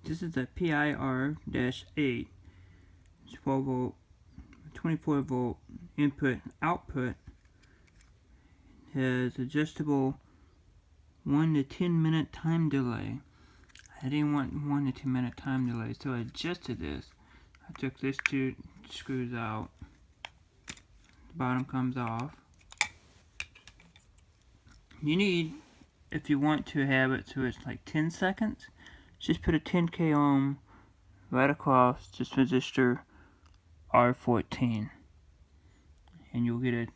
This is a PIR-8 12 volt, 24 volt input output. Has adjustable 1 to 10 minute time delay. I didn't want 1 to 2 minute time delay, so I adjusted this. I took this two screws out. The bottom comes off. You need, if you want to have it so it's like 10 seconds, just put a 10k ohm right across this resistor R14 and you'll get a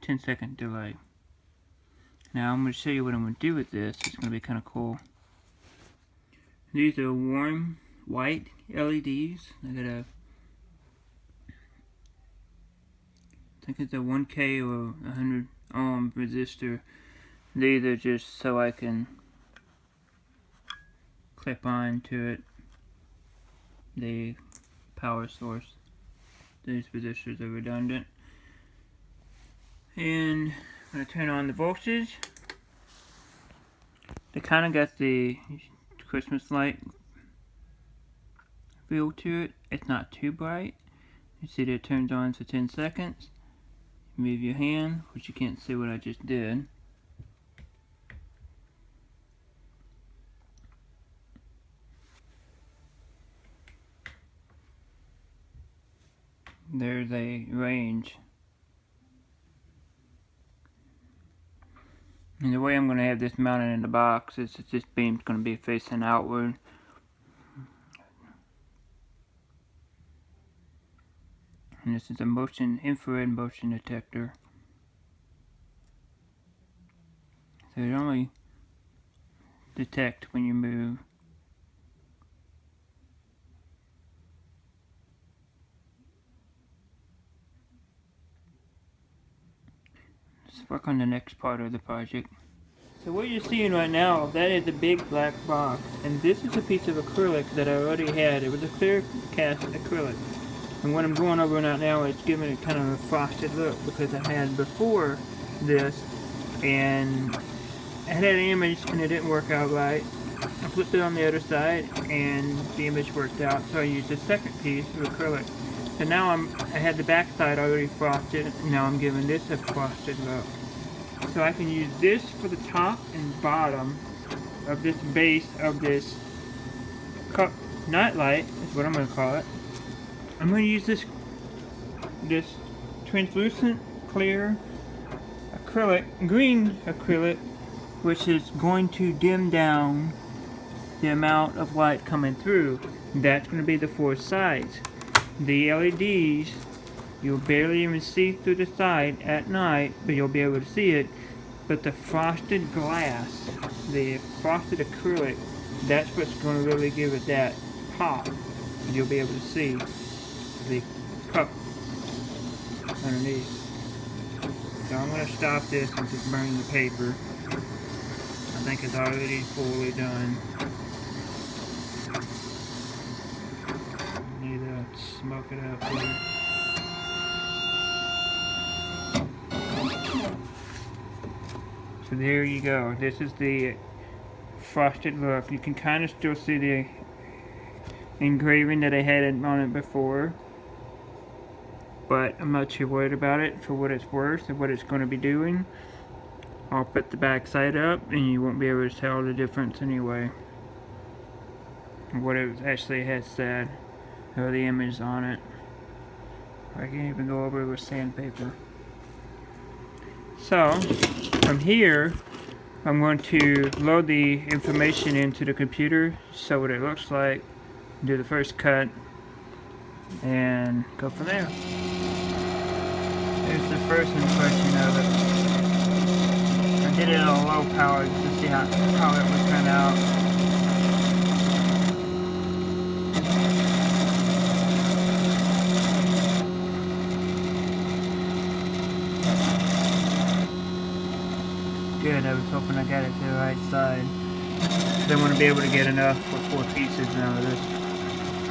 10-second delay. Now I'm going to show you what I'm going to do with this. It's going to be kind of cool. These are warm white LEDs. I think it's a 1K or 100 ohm resistor. These are just so I can clip on to it the power source. These resistors are redundant. And I'm going to turn on the voltage. They kind of got the Christmas light feel to it. It's not too bright. You see that it turns on for 10 seconds. Move your hand, which you can't see what I just did. There's a range. And the way I'm going to have this mounted in the box is that this beam's going to be facing outward. And this is a infrared motion detector. So it only detects when you move. Let's work on the next part of the project. So what you're seeing right now, that is a big black box. And this is a piece of acrylic that I already had. It was a clear cast acrylic. And what I'm going over right now is giving it kind of a frosted look because I had before this and I had an image and it didn't work out right. I flipped it on the other side and the image worked out, so I used a second piece of acrylic. And now I had the back side already frosted, now I'm giving this a frosted look. So I can use this for the top and bottom of this base of this cup nightlight, is what I'm going to call it. I'm going to use this translucent clear acrylic, green acrylic, which is going to dim down the amount of light coming through. That's going to be the four sides. The LEDs, you'll barely even see through the side at night, but you'll be able to see it. But the frosted glass, the frosted acrylic, that's what's going to really give it that pop. You'll be able to see the cup underneath. So I'm going to stop this and just burn the paper. I think it's already fully done. Need to smoke it up here. So there you go. This is the frosted look. You can kind of still see the engraving that I had on it before, but I'm not too worried about it for what it's worth and what it's going to be doing. I'll put the back side up and you won't be able to tell the difference anyway. What it actually has said, or the image on it. I can't even go over it with sandpaper. So, from here, I'm going to load the information into the computer, show what it looks like, do the first cut, and go from there. Here's the first impression of it. I did it on low power to see how it would turn out. Good, I was hoping I got it to the right side. Then I want to be able to get enough for 4 pieces now of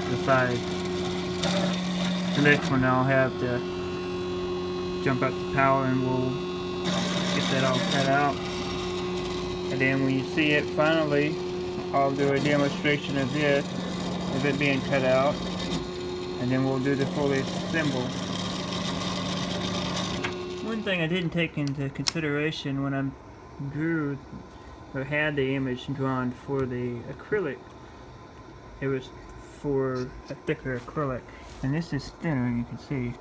the side. The next one I'll have to jump up the power and we'll get that all cut out. And then when you see it finally I'll do a demonstration of this, of it being cut out, and then we'll do the fully assembled. One thing I didn't take into consideration when I drew or had the image drawn for the acrylic, it was for a thicker acrylic, and this is thinner, you can see.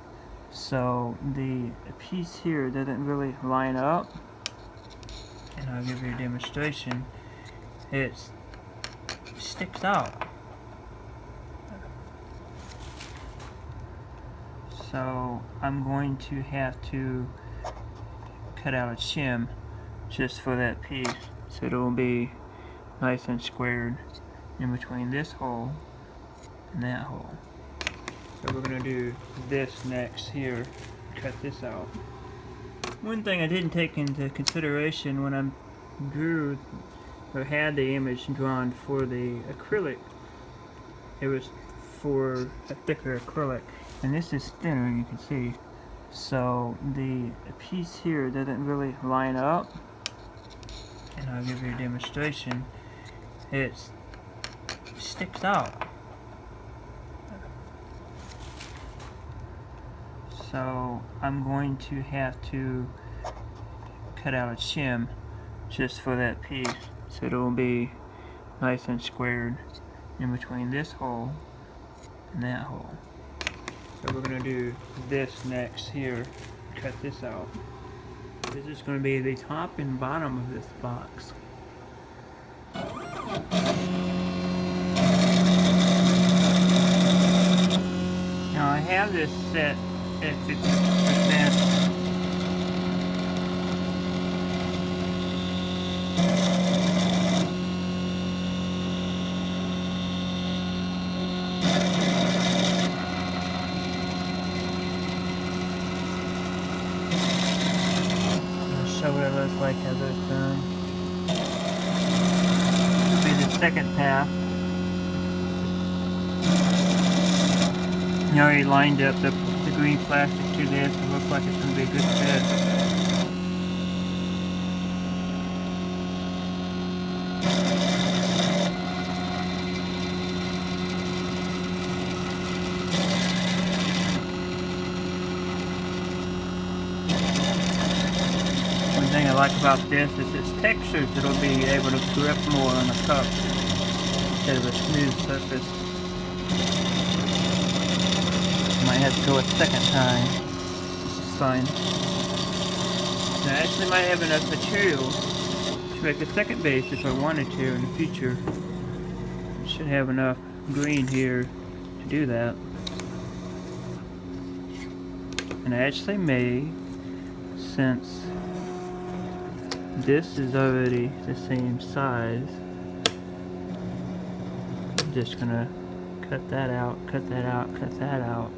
So the piece here doesn't really line up, and I'll give you a demonstration. It sticks out. So I'm going to have to cut out a shim just for that piece, so it'll be nice and squared in between this hole and that hole. So we're going to do this next here, cut this out. One thing I didn't take into consideration when I drew or had the image drawn for the acrylic, it was for a thicker acrylic, and this is thinner, you can see. So the piece here doesn't really line up, and I'll give you a demonstration. It sticks out. So I'm going to have to cut out a shim just for that piece, so it'll be nice and squared in between this hole and that hole. So we're going to do this next here, cut this out. This is going to be the top and bottom of this box. Now I have this set at 50%. Show what it looks like as it's done. This will be the second pass. You already lined up the green plastic to this. It looks like it's going to be a good fit. One thing I like about this is its textures. It'll be able to grip more on the cup instead of a smooth surface. Might have to go a second time. This is fine. I actually might have enough material to make a second base if I wanted to in the future. Should have enough green here to do that. And I actually may, since this is already the same size, I'm just gonna cut that out, cut that out, cut that out,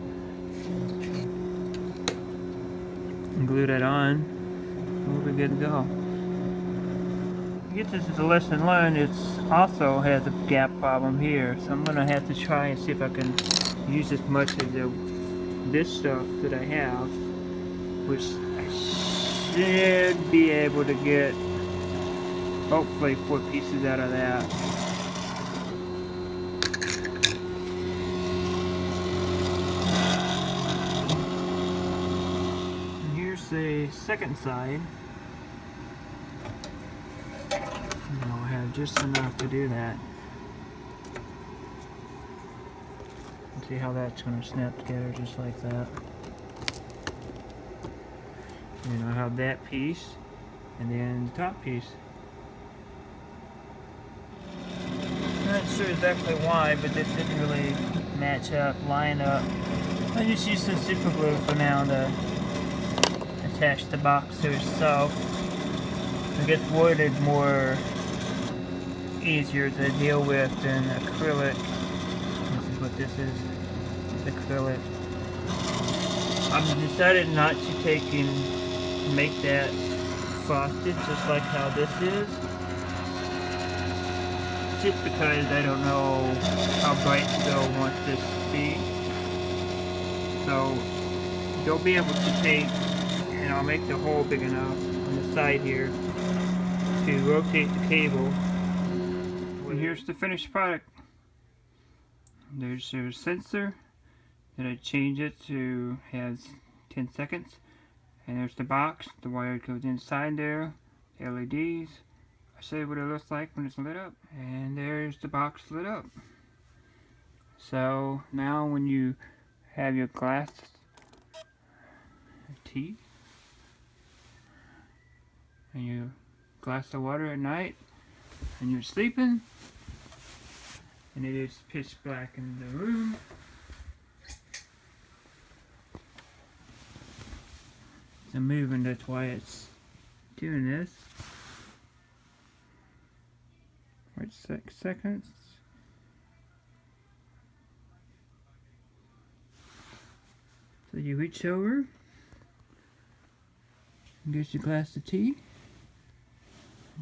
and glue that on. We'll be good to go. I guess this is a lesson learned. It's also has a gap problem here, so I'm gonna have to try and see if I can use as much of this stuff that I have, which I should be able to get hopefully 4 pieces out of that. And here's the second side. And I'll have just enough to do that. See how that's going to snap together just like that. And I'll have that piece and then the top piece. I'm not sure exactly why, but this didn't really match up, line up. I just used some super glue for now to attach the box to itself. It gets wooded more easier to deal with than acrylic. This is what this is. Acrylic. I've decided not to take and make that frosted just like how this is, just because I don't know how bright Bill wants this to be. So they'll be able to take, and I'll make the hole big enough on the side here to rotate the cable And here's the finished product. There's your sensor that I changed it to has 10 seconds. And there's the box. The wire goes inside there. The LEDs. I'll show you what it looks like when it's lit up. And there's the box lit up. So now when you have your glass of tea and your glass of water at night and you're sleeping and it is pitch black in the room, it's moving, that's why it's doing this. Wait 6 seconds. So you reach over and get your glass of tea.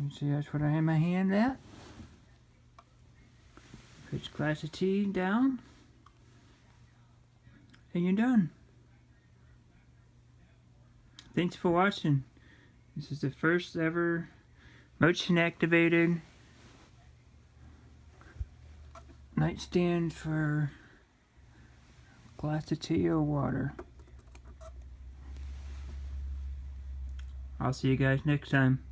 You see that's what I have my hand at. Put your glass of tea down and you're done. Thanks for watching. This is the first ever motion activated nightstand for glass of tea or water. I'll see you guys next time.